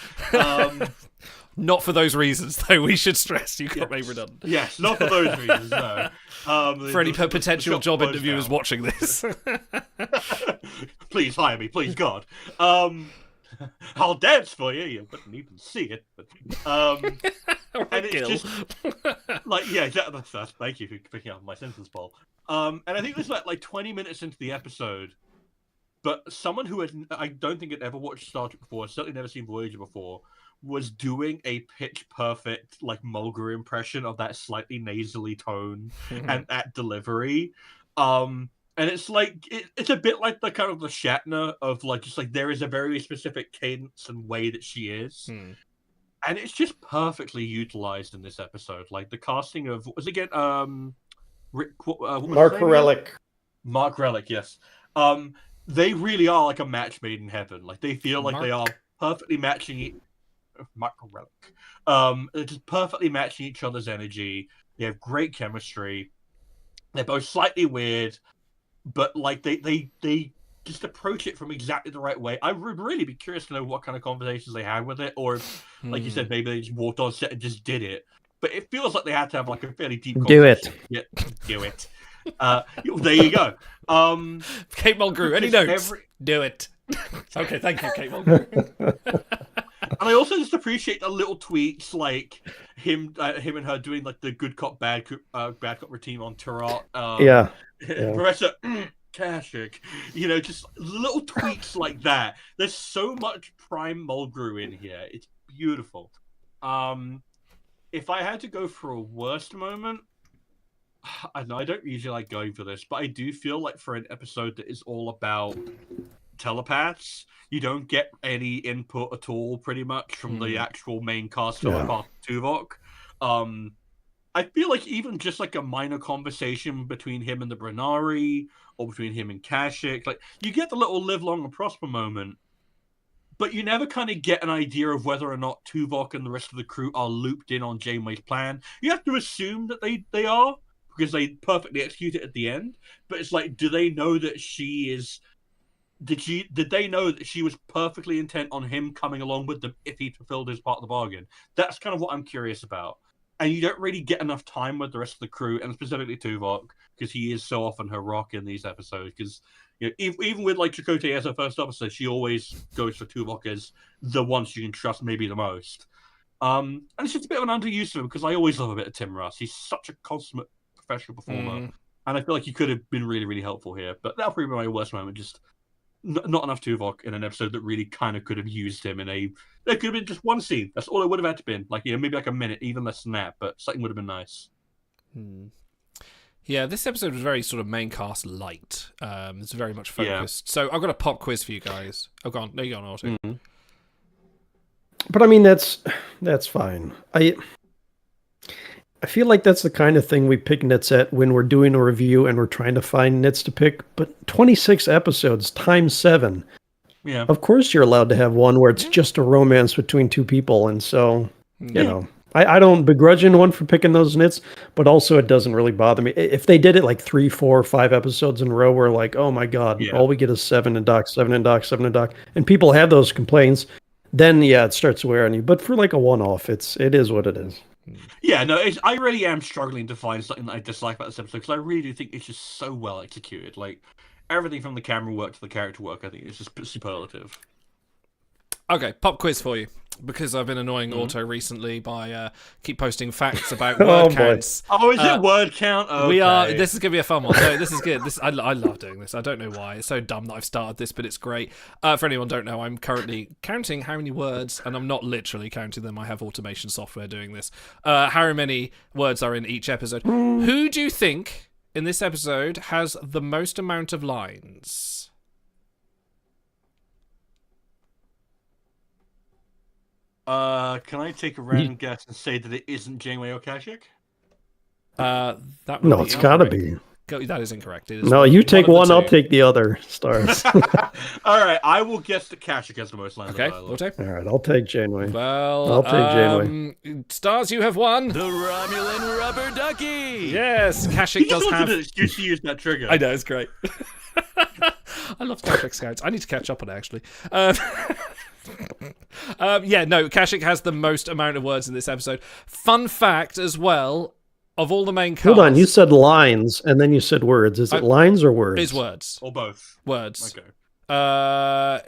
not for those reasons, though. We should stress you got made redundant. Yes, not for those reasons. No. For any potential job interviewers watching this, please hire me, please God. I'll dance for you. You wouldn't even see it, but and it's just like, yeah, exactly. Thank you for picking up my sentence, Paul. And I think it was like 20 minutes into the episode, but someone who I don't think had ever watched Star Trek before, certainly never seen Voyager before, was doing a pitch perfect like Mulgrew impression of that slightly nasally tone and that delivery. And it's like it's a bit like the kind of the Shatner of like just like there is a very specific cadence and way that she is, and it's just perfectly utilized in this episode. Like the casting of what was it again? Mark Relic. Mark Relic, yes. They really are like a match made in heaven. Like they feel like they are perfectly matching. Mark Relic. They're just perfectly matching each other's energy. They have great chemistry. They're both slightly weird. But like they just approach it from exactly the right way. I would really be curious to know what kind of conversations they had with it, or if, like you said, maybe they just walked on set and just did it. But it feels like they had to have like a fairly deep conversation. Do it. There you go. Kate Mulgrew, any notes? Do it. Okay, thank you, Kate Mulgrew. And I also just appreciate the little tweets, like him and her doing like the good cop bad cop routine on Tarot. Yeah. Professor Kashyyyk, just little tweets like that. There's so much prime Mulgrew in here. It's beautiful. If I had to go for a worst moment, I know I don't usually like going for this, but I do feel like for an episode that is all about telepaths, you don't get any input at all, pretty much, from the actual main cast telepath Tuvok. I feel like even just like a minor conversation between him and the Brinari, or between him and Kashyyyk, like you get the little live long and prosper moment, but you never kind of get an idea of whether or not Tuvok and the rest of the crew are looped in on Janeway's plan. You have to assume that they are, because they perfectly execute it at the end. But it's like, do they know that she is? Did they know that she was perfectly intent on him coming along with them if he fulfilled his part of the bargain? That's kind of what I'm curious about. And you don't really get enough time with the rest of the crew, and specifically Tuvok, because he is so often her rock in these episodes. Because even with like Chakotay as her first officer, she always goes for Tuvok as the one she can trust maybe the most. And it's just a bit of an underuse of him, because I always love a bit of Tim Russ. He's such a consummate professional performer, and I feel like he could have been really, really helpful here. But that'll probably be my worst moment. Just not enough Tuvok in an episode that really kind of could have used him in a. There could have been just one scene. That's all it would have had to been. Like maybe like a minute, even less than that. But something would have been nice. Yeah, this episode was very sort of main cast light. It's very much focused. So I've got a pop quiz for you guys. Oh, go on. No, you go on, Otto. But I mean, that's fine. I feel like that's the kind of thing we pick nits at when we're doing a review and we're trying to find nits to pick. But 26 episodes times 7. Yeah. Of course you're allowed to have one where it's just a romance between two people. And so, you know, I don't begrudge anyone for picking those nits, but also it doesn't really bother me. If they did it like 3, 4, 5 episodes in a row where like, oh my God, all we get is 7 and dock, 7 and dock, 7 and dock, and people have those complaints, then yeah, it starts to wear on you. But for like a one-off, it is what it is. Yeah, no, I really am struggling to find something that I dislike about this episode because I really do think it's just so well executed. Like, everything from the camera work to the character work, I think is just superlative. Okay, pop quiz for you. Because I've been annoying Auto recently by keep posting facts about Oh, word boy. counts. Oh, is it word count? Okay. We are. This is gonna be a fun one. No, this is good. I love doing this. I don't know why. It's so dumb that I've started this, but it's great. For anyone who don't know, I'm currently counting how many words, and I'm not literally counting them. I have automation software doing this. How many words are in each episode? Who do you think in this episode has the most amount of lines? Can I take a random guess and say that it isn't Janeway or Kashyyyk? That would No, be it's gotta incorrect. be. That is incorrect. It is No, you take of the one, I'll two. take the other, Stars. All right, I will guess that Kashyyyk has the most lines. Okay, of dialogue. Auto. All right, I'll take Janeway. Well, I'll take Janeway. Stars, you have won. The Romulan rubber ducky. Yes, He Kashyyyk just does wanted have. an excuse to use that trigger. I know, it's great. I love Star Trek Scouts. I need to catch up on it, actually. Yeah, no, Kashyyyk has the most amount of words in this episode. Fun fact as well, of all the main cast... Hold on, you said lines, and then you said words. Is it lines or words? It's words. Or both. Words. Okay.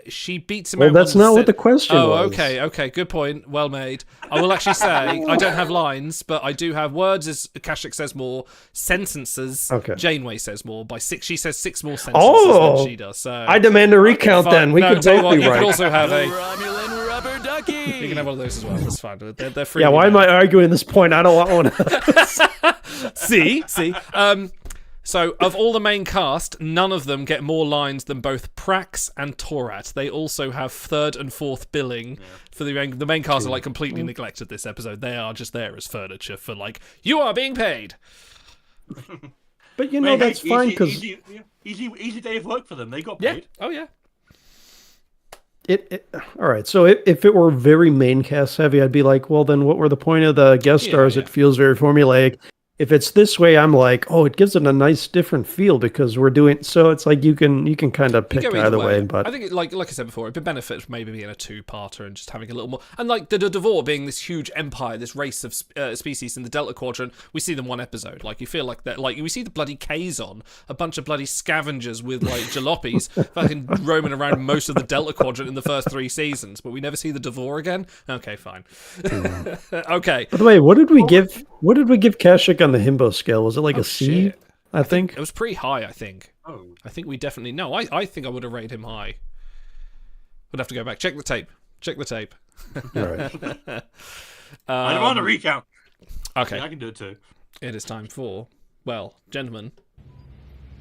She beats him Well, out. that's not what the question Oh, was. okay, good point. Well made. I will actually say I don't have lines, but I do have words. As Kashyyyk says more sentences. Okay. Janeway says more by 6. She says 6 more sentences than she does. So I demand a recount fine. then. We no, could tell you both what, be you right. could also have The a. Romulan rubber ducky. You can have one of those as well. That's fine. They're free. Yeah, why am I arguing this point? I don't want one. See. So, of all the main cast, none of them get more lines than both Prax and Torat. They also have 3rd and 4th billing for the main cast. Are like completely neglected this episode. They are just there as furniture for like, you are being paid. But you know, that's fine because easy day of work for them. They got Yeah. paid. Oh yeah. it. All right. So if it were very main cast heavy, I'd be like, well, then what were the point of the guest stars? Yeah. It feels very formulaic. If it's this way, I'm like, oh, it gives it a nice different feel because we're doing. So it's like you can kind of You pick go either way. But I think, like I said before, it'd benefit from maybe being a 2-parter and just having a little more. And like the Devore being this huge empire, this race of species in the Delta Quadrant, we see them one episode. Like you feel like that. Like we see the bloody Kazon, a bunch of bloody scavengers with like jalopies, fucking roaming around most of the Delta Quadrant in the first 3 seasons, but we never see the Devore again. Okay, fine. Okay. by the way, what did we give? What did we give Kashyyyk on the himbo scale? Was it like a C? shit. I think. It was pretty high, I think. Oh. I think we definitely... No, I think I would have rated him high. Would have to go back. Check the tape. All right. I want a recount. Okay. Yeah, I can do it too. It is time for... Well, gentlemen.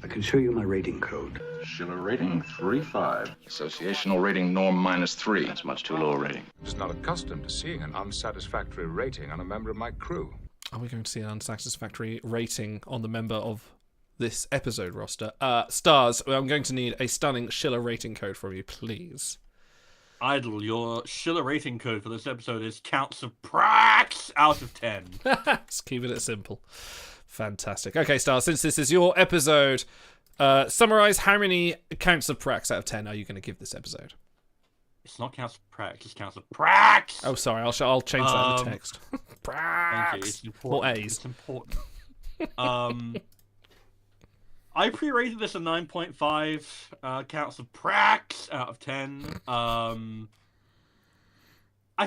I can show you my rating code. Schiller rating 3-5. Associational rating norm -3. That's much too low a rating. Just not accustomed to seeing an unsatisfactory rating on a member of my crew. Are we going to see an unsatisfactory rating on the member of this episode roster? Stars, I'm going to need a stunning Schiller rating code from you, please. Idle, your Schiller rating code for this episode is counts of prax out of 10. Just keeping it simple. Fantastic. Okay, Stars, since this is your episode, summarize how many counts of Prax out of 10 are you going to give this episode? It's not counts of prax, it's counts of prax. Oh, sorry, I'll change that in the text. Thank you. It's Prax. important. More A's. It's important. I pre-rated this a 9.5 counts of prax out of 10. I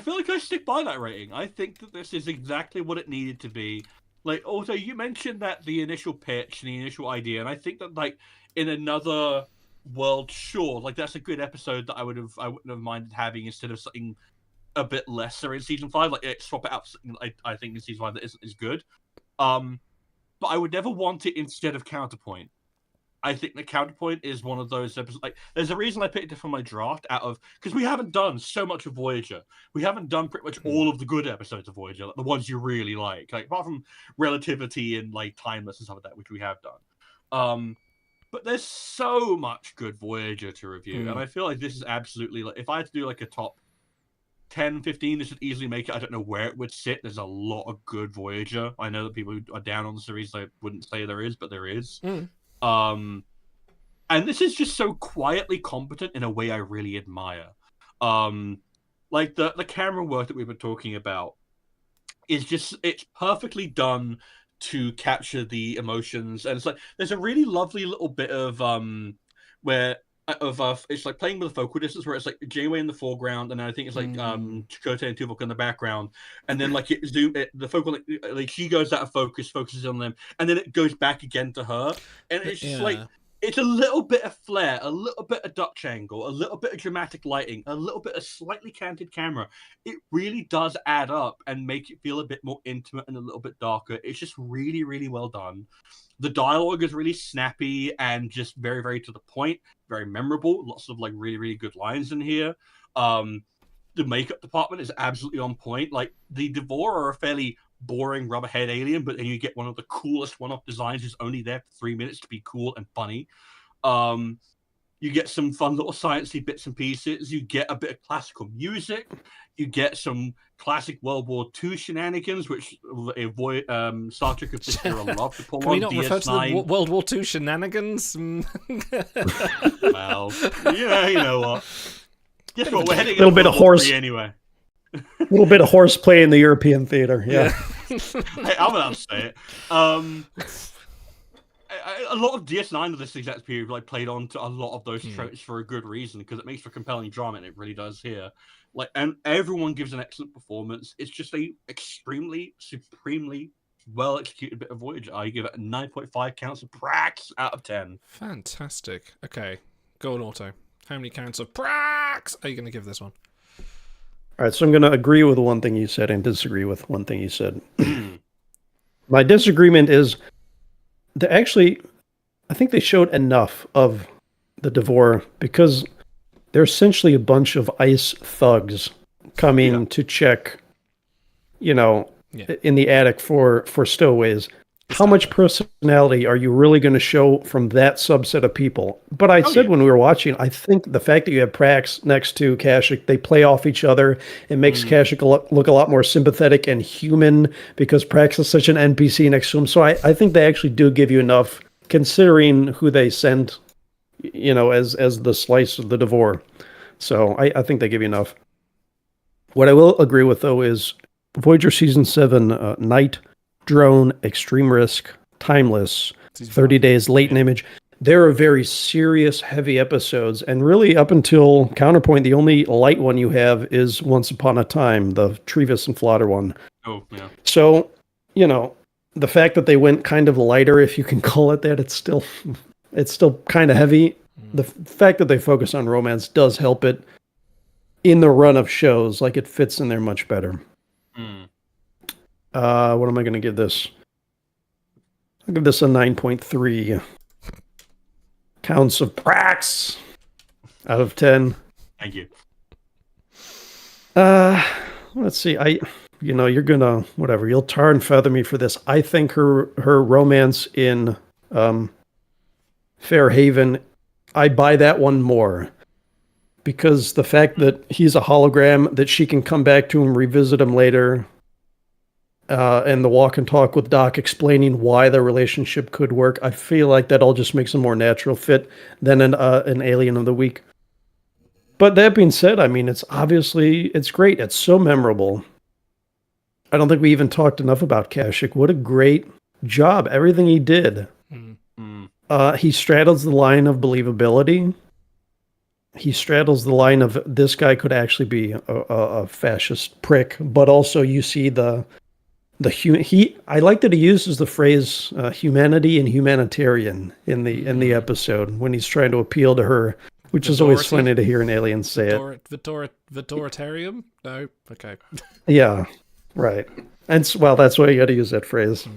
feel like I stick by that rating. I think that this is exactly what it needed to be. Like, also, you mentioned that the initial pitch and the initial idea, and I think that, like, in another world, sure, like, that's a good episode that I wouldn't have minded having instead of something a bit lesser in season 5. Like, swap it out for something I think in season 5 that isn't as good. but I would never want it instead of Counterpoint. I think the Counterpoint is one of those episodes. Like, there's a reason I picked it for my draft because we haven't done so much of Voyager. We haven't done pretty much all of the good episodes of Voyager, like the ones you really like apart from Relativity and like Timeless and stuff like that, which we have done. But there's so much good Voyager to review, and I feel like this is absolutely like if I had to do like a top 10, 15, this would easily make it. I don't know where it would sit. There's a lot of good Voyager. I know that people who are down on the series, I wouldn't say there is, but there is. And this is just so quietly competent in a way I really admire. Like the camera work that we were talking about is it's perfectly done to capture the emotions, and it's like there's a really lovely little bit of where it's like playing with the focal distance where it's like Janeway in the foreground, and then I think it's like Chakotay and Tuvok in the background, and then like the focal like she goes out of focus, focuses on them, and then it goes back again to her, and it's just like it's a little bit of flair, a little bit of Dutch angle, a little bit of dramatic lighting, a little bit of slightly canted camera. It really does add up and make it feel a bit more intimate and a little bit darker. It's just really, really well done. The dialogue is really snappy and just very, very to the point, very memorable. Lots of like really, really good lines in here. The makeup department is absolutely on point. Like the Devore are a fairly boring rubberhead alien, but then you get one of the coolest one-off designs who's only there for 3 minutes to be cool and funny. You get some fun little sciencey bits and pieces. You get a bit of classical music. You get some classic World War II shenanigans, which Star Trek in particular love to pull Can on. we not refer to the World War II shenanigans? Well, yeah, you know what? Guess what? We're heading a little bit of horse anyway. A little bit of horseplay in the European theater. Yeah. Hey, I'm allowed to say it. A lot of DS9 of this exact period like played on to a lot of those tropes for a good reason, because it makes for compelling drama, and it really does here. Like, and everyone gives an excellent performance. It's just a extremely, supremely well executed bit of Voyager. I give it a 9.5 counts of Prax out of 10. Fantastic. Okay, go on, Auto. How many counts of Prax are you going to give this one? All right, so I'm going to agree with one thing you said and disagree with one thing you said. My disagreement is I think they showed enough of the Devore, because they're essentially a bunch of ICE thugs coming to check, in the attic for stowaways. How much personality are you really going to show from that subset of people? But I said when we were watching, I think the fact that you have Prax next to Kashyyyk, they play off each other. It makes Kashyyyk look a lot more sympathetic and human, because Prax is such an NPC next to him. So I think they actually do give you enough, considering who they send, as the slice of the Devore. So I think they give you enough. What I will agree with, though, is Voyager Season 7, Night, Drone, Extreme Risk, Timeless, 30 Days, Latent Image. There are very serious, heavy episodes, and really up until Counterpoint, the only light one you have is Once Upon a Time, the Trevis and Flotter one. Oh, yeah. So, the fact that they went kind of lighter, if you can call it that, it's still kind of heavy. The fact that they focus on romance does help it in the run of shows. Like, it fits in there much better. What am I going to give this? I'll give this a 9.3 counts of Prax out of 10. Thank you. Let's see. You're gonna whatever. You'll tar and feather me for this. I think her romance in Fairhaven, I buy that one more, because the fact that he's a hologram, that she can come back to him, revisit him later. And the walk and talk with Doc explaining why the relationship could work. I feel like that all just makes a more natural fit than an Alien of the Week. But that being said, I mean, it's great. It's so memorable. I don't think we even talked enough about Kashyyyk. What a great job. Everything he did. He straddles the line of believability. He straddles the line of this guy could actually be a fascist prick, but also you see I like that he uses the phrase humanity and humanitarian in the episode when he's trying to appeal to her, which is always funny to hear an alien say it. Vitoritarium? No? Okay. Yeah, right. And well, that's why you got to use that phrase.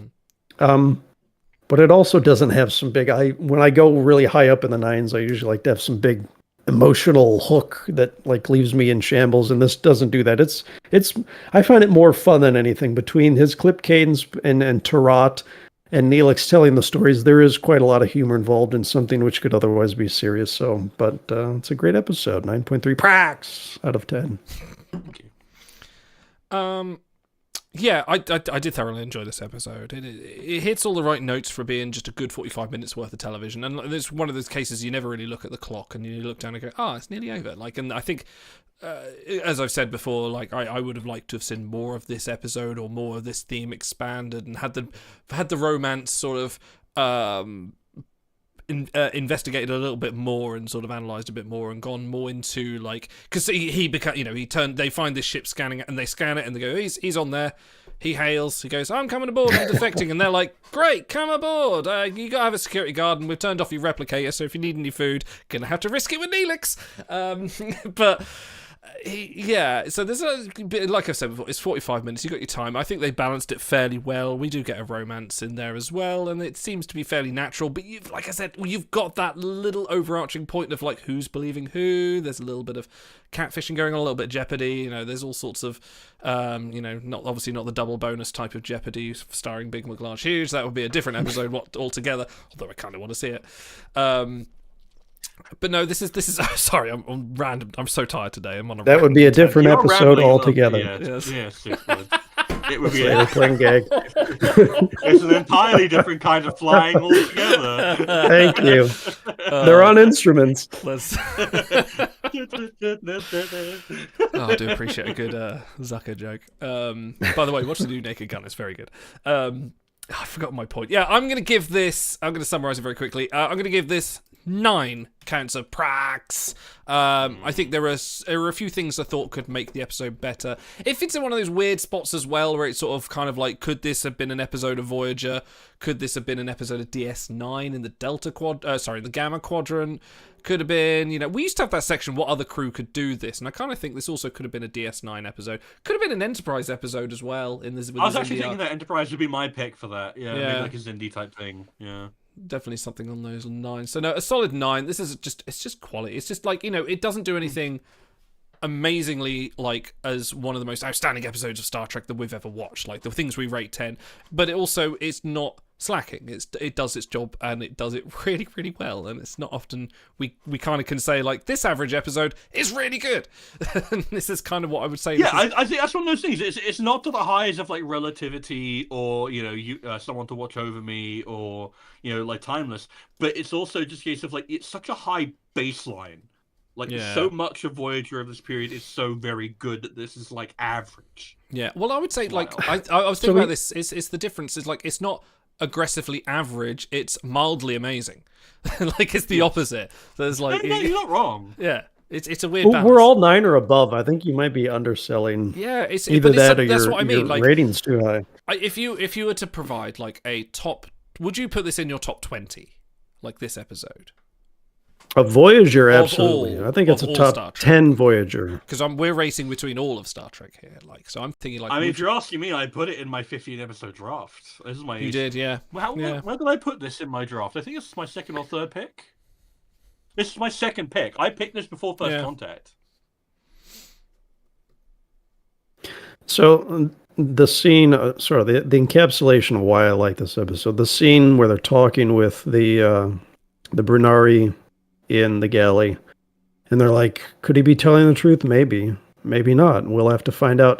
but it also doesn't have some big. When I go really high up in the nines, I usually like to have some big emotional hook that like leaves me in shambles, and this doesn't do that. It's I find it more fun than anything. Between his clip cadence and Tarat and Neelix telling the stories, there is quite a lot of humor involved in something which could otherwise be serious. So, but it's a great episode. 9.3 prax out of 10. Yeah, I did thoroughly enjoy this episode. It hits all the right notes for being just a good 45 minutes worth of television. And it's one of those cases you never really look at the clock and you look down and go, oh, it's nearly over. Like, and I think, as I've said before, like I would have liked to have seen more of this episode or more of this theme expanded and had the romance sort of investigated a little bit more and sort of analysed a bit more and gone more into like, because they find this ship scanning it and they scan it and they go, he's on there, he hails, he goes, I'm coming aboard, I'm defecting, and they're like, great, come aboard, you gotta have a security guard and we've turned off your replicator, so if you need any food, gonna have to risk it with Neelix. But so there's a bit, like I've said before, it's 45 minutes, you got your time. I think they balanced it fairly well. We do get a romance in there as well, and it seems to be fairly natural, but like I said, you've got that little overarching point of like who's believing who. There's a little bit of catfishing going on, a little bit of Jeopardy, there's all sorts of not the double bonus type of Jeopardy starring Big McLarge Hughes. That would be a different episode altogether, although I kind of want to see it. But no, this is. Sorry, I'm random. I'm so tired today. I'm on a. That would be a different episode altogether. Yes, it would. It would be a playing gag. It's an entirely different kind of flying altogether. Thank you. They're on instruments. Let's. I do appreciate a good Zucker joke. By the way, watch the new Naked Gun. It's very good. I forgot my point. Yeah, I'm going to summarize it very quickly. I'm going to give this 9 counts of prax. I think there are a few things I thought could make the episode better. It fits in one of those weird spots as well, where it's sort of kind of like, could this have been an episode of Voyager? Could this have been an episode of DS9 in the the Gamma Quadrant? Could have been, we used to have that section, what other crew could do this? And I kind of think this also could have been a DS9 episode. Could have been an Enterprise episode as well. I was actually thinking that Enterprise would be my pick for that. Yeah. Maybe like a Xindi type thing. Yeah. Definitely something on those 9. So no, a solid 9. This is just quality. It's just like, it doesn't do anything amazingly like as one of the most outstanding episodes of Star Trek that we've ever watched. Like the things we rate 10, but it's not slacking. It does its job and it does it really, really well. And it's not often we kind of can say like this average episode is really good. This is kind of what I would say. Yeah, I think that's one of those things. It's not to the highs of like Relativity or Someone to Watch Over Me or like Timeless, but it's also just a case of like it's such a high baseline. Like so much of Voyager of this period is so very good that this is like average. Yeah, well, I would say like I was thinking about this. It's the difference. Is like it's not aggressively average, it's mildly amazing. Like it's the opposite. There's like no, you're not wrong. Yeah, it's a weird balance. We're all 9 or above. I think you might be underselling. Yeah, it's either that or that's what I mean. Like ratings too high. If you were to provide like a top, would you put this in your top 20? Like this episode? A Voyager, absolutely. I think it's a top 10 Voyager. Because we're racing between all of Star Trek here. Like, so I'm thinking like. I mean, if you're asking me, I put it in my 15 episode draft. This is my. You did, yeah. Where did I put this in my draft? I think this is my second or third pick. This is my second pick. I picked this before First Contact. So the scene, the encapsulation of why I like this episode. The scene where they're talking with the Brunari in the galley, and they're like, could he be telling the truth? Maybe not. We'll have to find out.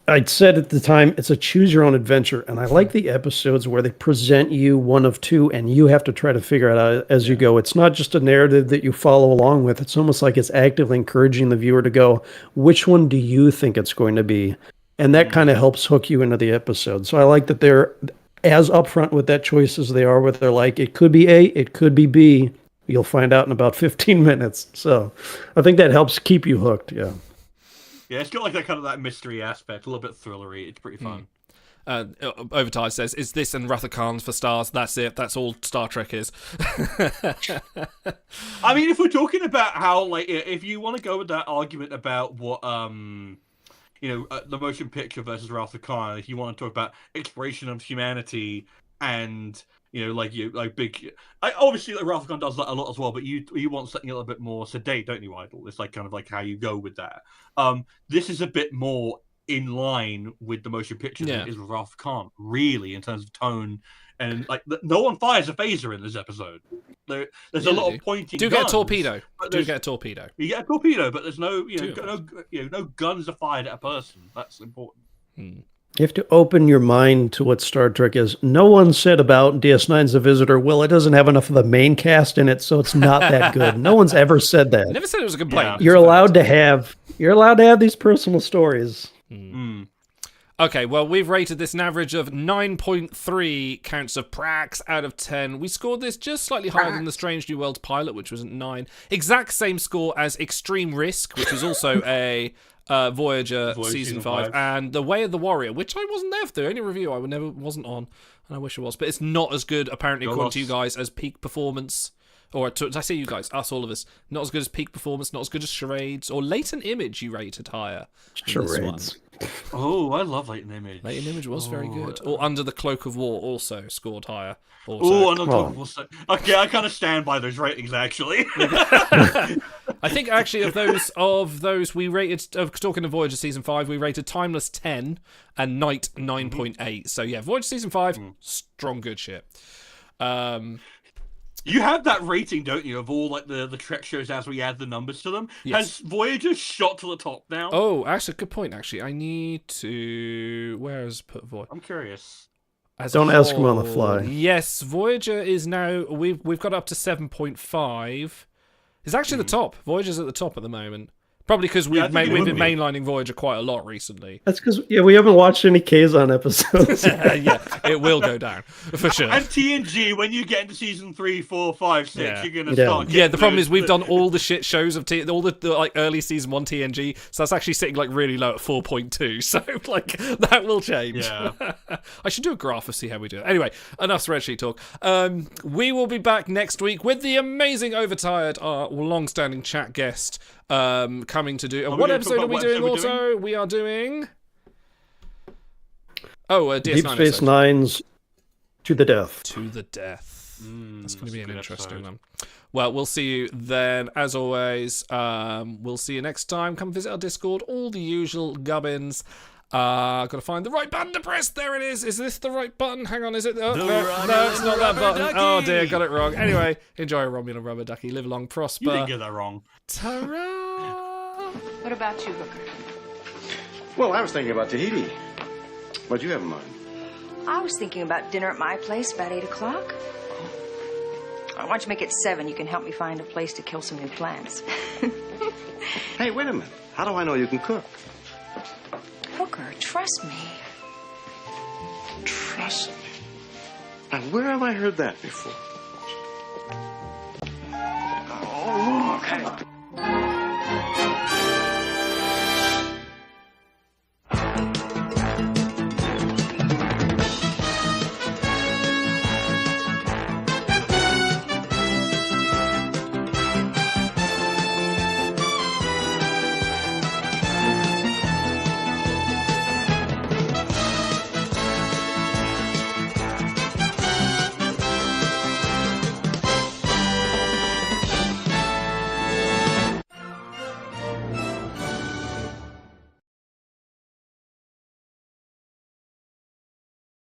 I'd said at the time, it's a choose your own adventure, and I like the episodes where they present you one of two and you have to try to figure it out as you go. It's not just a narrative that you follow along with. It's almost like it's actively encouraging the viewer to go, which one do you think it's going to be? And that kind of helps hook you into the episode. So I like that they're as upfront with that choice as they are, where they're like, it could be A, it could be B. You'll find out in about 15 minutes. So I think that helps keep you hooked. Yeah. Yeah, it's got like that mystery aspect, a little bit thrillery. It's pretty fun. Overtide says, is this and Wrath of Khan's for stars? That's it. That's all Star Trek is. I mean, if we're talking about how, like, if you want to go with that argument about what, the motion picture versus Wrath of Khan, if you want to talk about exploration of humanity and big. Obviously, Wrath of Khan does that a lot as well, but you want something a little bit more sedate, don't you, Idol? It's like kind of like how you go with that. This is a bit more in line with the motion picture than it is with Wrath of Khan, really, in terms of tone. And like, no one fires a phaser in this episode. There's a lot of pointing. Do guns, get a torpedo. Do get a torpedo. You get a torpedo, but there's no guns are fired at a person. That's important. You have to open your mind to what Star Trek is. No one said about DS9's The Visitor, well, it doesn't have enough of the main cast in it, so it's not that good. No one's ever said that. Never said it was a complaint. You're allowed to have these personal stories. Okay, well, we've rated this an average of 9.3 counts of Prax out of 10. We scored this just slightly higher than the Strange New Worlds pilot, which was at 9. Exact same score as Extreme Risk, which was also a Voyager season 5, and The Way of the Warrior, which I wasn't there for the only review I wasn't on, and I wish I was, but it's not as good, apparently, according to you guys, as Peak Performance. Or did I say you guys? Us, all of us. Not as good as Peak Performance, not as good as Charades, or Latent Image you rated higher. Charades. Oh, I love Latent Image. Latent Image was very good. Or Under the Cloak of War also scored higher. Oh, Under the Cloak of War. Okay, I kind of stand by those ratings, actually. I think, actually, of those we rated, talking to Voyager Season 5, we rated Timeless 10 and Night 9.8. So, yeah, Voyager Season 5, strong good shit. You have that rating, don't you, of all like the Trek shows as we add the numbers to them? Yes. Has Voyager shot to the top now? Oh, actually, good point, actually. I need to... Where is put Voyager? I'm curious. Don't ask him on the fly. Yes, Voyager is now... We've got up to 7.5. It's actually the top. Voyager's at the top at the moment. Probably because we've been mainlining Voyager quite a lot recently. That's because we haven't watched any Kazon episodes. Yeah, it will go down for sure. And TNG, when you get into season 3, 4, 5, 6, you're gonna start. Yeah, the problem is we've done all the shit shows of all the like early season 1 TNG, so that's actually sitting like really low at 4.2. So like that will change. Yeah. I should do a graph to see how we do it. Anyway, enough spreadsheet talk. We will be back next week with the amazing Overtired, our long-standing chat guest. Coming to do. What episode are we doing also? We are doing. DS9 Deep Space Nine's To the Death. To the Death. That's going to be an interesting one. Well, we'll see you then. As always, we'll see you next time. Come visit our Discord. All the usual gubbins. Got to find the right button to press. There it is. Is this the right button? Hang on, is it? Oh, no, it's not that button. Ducky. Oh dear, got it wrong. Anyway, enjoy Romulan Rubber Ducky. Live long, prosper. You didn't get that wrong. Ta-ra! What about you, Hooker? Well, I was thinking about Tahiti. What'd you have in mind? I was thinking about dinner at my place about 8 o'clock. Why don't you make it 7? You can help me find a place to kill some new plants. Hey, wait a minute. How do I know you can cook? Hooker, trust me. Trust me. Now, where have I heard that before? Oh, look.